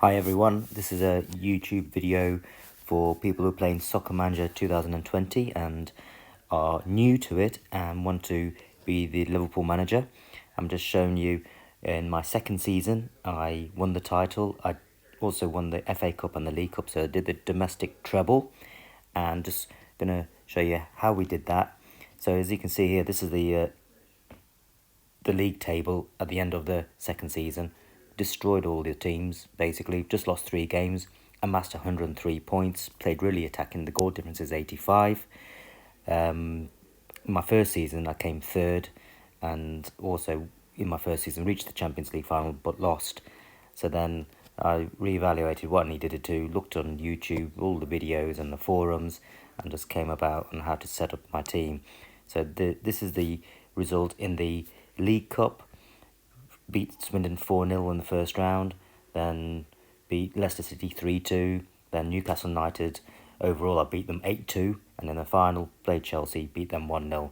Hi everyone, this is a YouTube video for people who are playing Soccer Manager 2020 and are new to it and want to be the Liverpool manager. I'm just showing you in my second season I won the title. I also won the FA Cup and the League Cup, so I did the domestic treble, and just gonna show you how we did that. So as you can see here, this is the league table at the end of the second season. Destroyed all the teams, basically. Just lost 3 games, amassed 103 points, played really attacking. The goal difference is 85. My first season, I came third, and also in my first season reached the Champions League final but lost. So then I reevaluated what I needed to do, looked on YouTube, all the videos and the forums, and just came about on how to set up my team. So this is the result in the League Cup. Beat Swindon 4-0 in the first round, then beat Leicester City 3-2, then Newcastle United. Overall, I beat them 8-2, and in the final, played Chelsea, beat them 1-0.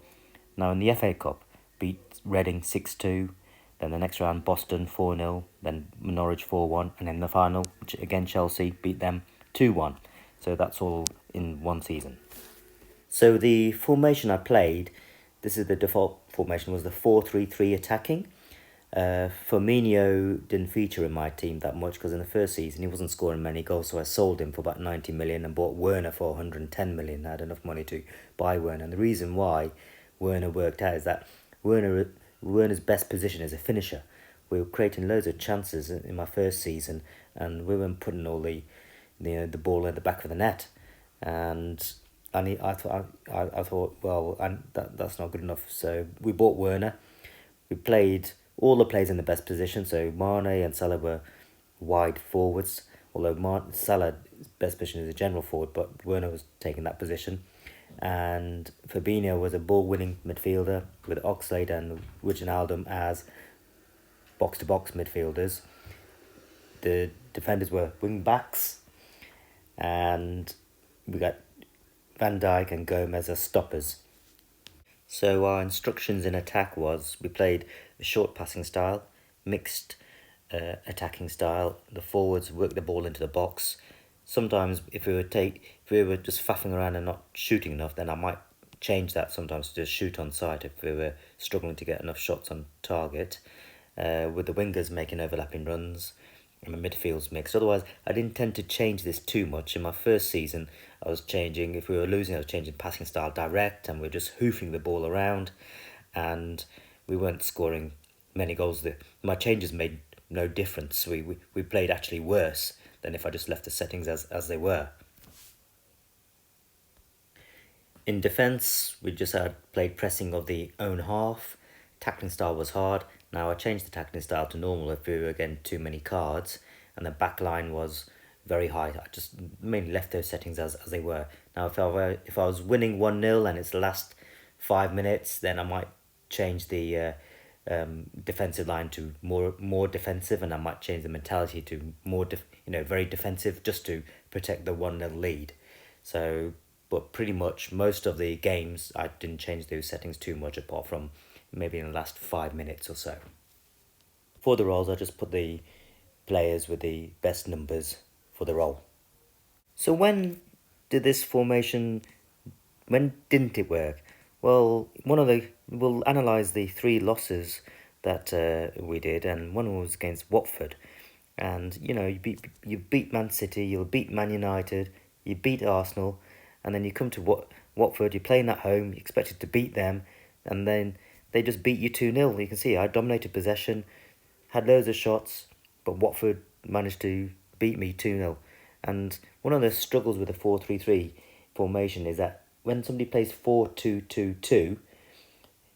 Now in the FA Cup, beat Reading 6-2, then the next round, Boston 4-0, then Norwich 4-1, and in the final, again Chelsea, beat them 2-1. So that's all in one season. So the formation I played, this is the default formation, was the 4-3-3 attacking. Firmino didn't feature in my team that much because in the first season he wasn't scoring many goals, so I sold him for about 90 million and bought Werner for 110 million. I had enough money to buy Werner, and the reason why Werner worked out is that Werner's best position is a finisher. We were creating loads of chances in my first season, and we weren't putting all the ball at the back of the net, and I thought, well, that's not good enough. So we bought Werner. We played all the players in the best position. So Mane and Salah were wide forwards, although Salah's best position is a general forward, but Werner was taking that position. And Fabinho was a ball-winning midfielder with Oxlade and Wijnaldum as box-to-box midfielders. The defenders were wing-backs, and we got Van Dijk and Gomez as stoppers. So our instructions in attack was we played a short passing style, mixed attacking style. The forwards worked the ball into the box. Sometimes if we were just faffing around and not shooting enough, then I might change that sometimes to just shoot on sight if we were struggling to get enough shots on target. With the wingers making overlapping runs and the midfield's mixed. Otherwise, I didn't tend to change this too much. In my first season, I was changing, if we were losing, I was changing passing style direct, and we were just hoofing the ball around, and we weren't scoring many goals. My changes made no difference. We played actually worse than if I just left the settings as they were. In defence, we just had played pressing of the own half. Tackling style was hard. Now I changed the tackling style to normal if we were getting too many cards, and the back line was very high. I just mainly left those settings as they were. Now if I was winning 1-0 and it's the last 5 minutes, then I might change the defensive line to more defensive, and I might change the mentality to more very defensive, just to protect the 1-0 lead. So, but pretty much most of the games I didn't change those settings too much, apart from maybe in the last 5 minutes or so. For the roles, I just put the players with the best numbers for the role. So when did this formation, when didn't it work? Well, we'll analyse the 3 losses that we did, and one was against Watford. And, you beat Man City, you'll beat Man United, you beat Arsenal, and then you come to Watford, you're playing at home, you expected to beat them, and then they just beat you 2-0. You can see I dominated possession, had loads of shots, but Watford managed to beat me 2-0. And one of the struggles with the 4-3-3 formation is that when somebody plays 4-2-2-2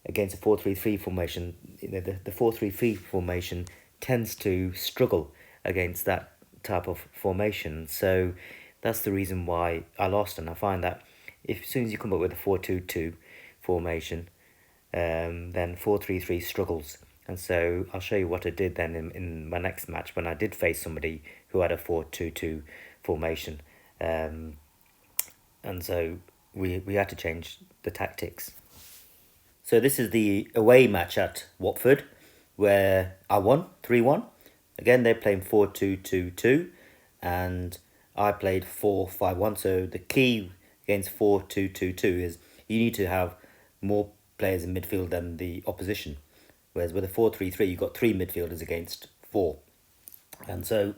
against a 4-3-3 formation, the 4-3-3 formation tends to struggle against that type of formation. So that's the reason why I lost, and I find that as soon as you come up with a 4-2-2 formation, then 4-3-3 struggles. And so I'll show you what I did then in my next match when I did face somebody who had a 4-2-2 formation. And so we had to change the tactics. So this is the away match at Watford, where I won 3-1. Again, they're playing 4-2-2-2. and I played 4-5-1. So the key against 4-2-2-2 is you need to have more players in midfield than the opposition. Whereas with a 4-3-3, you've got 3 midfielders against 4. And so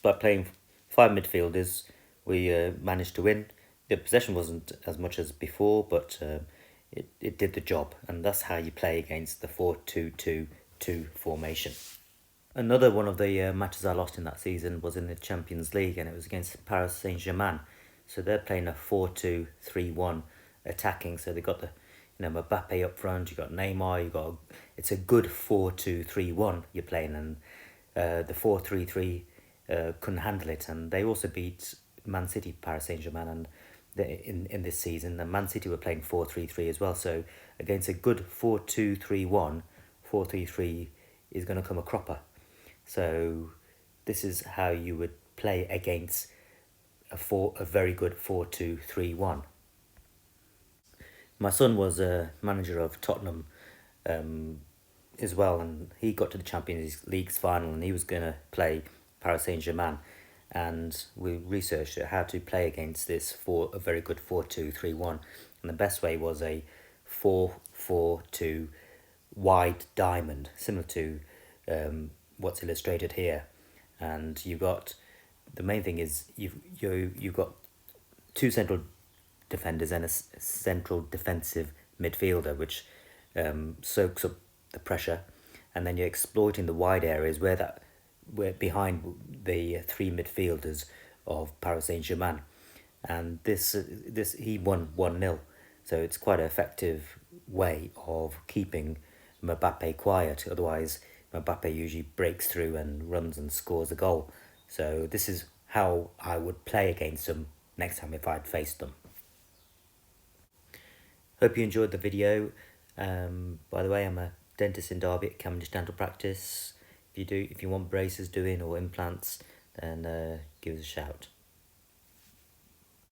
by playing 5 midfielders, we managed to win. The possession wasn't as much as before, but it did the job. And that's how you play against the 4-2-2-2 formation. Another one of the matches I lost in that season was in the Champions League, and it was against Paris Saint-Germain. So they're playing a 4-2-3-1 attacking. So they got the Mbappe up front. You got Neymar. It's a good 4-2-3-1 you're playing, and the 4-3-3 couldn't handle it. And they also beat Man City, Paris Saint-Germain, and in this season, and Man City were playing 4-3-3 as well. So against a good 4-2-3-1, 4-3-3 is going to come a cropper. So this is how you would play against a very good 4-2-3-1. My son was a manager of Tottenham as well, and he got to the Champions League's final, and he was going to play Paris Saint-Germain. And we researched how to play against this for a very good 4-2-3-1. And the best way was a 4-4-2 wide diamond, similar to what's illustrated here. And you've got, the main thing is you've got 2 central defenders and a central defensive midfielder, which soaks up the pressure, and then you're exploiting the wide areas where behind the 3 midfielders of Paris Saint-Germain. And this he won 1-0, so it's quite an effective way of keeping Mbappe quiet. Otherwise, Mbappe usually breaks through and runs and scores a goal. So this is how I would play against them next time if I'd faced them. Hope you enjoyed the video. By the way, I'm a dentist in Derby at Cavendish Dental Practice. If you want braces doing or implants, then give us a shout.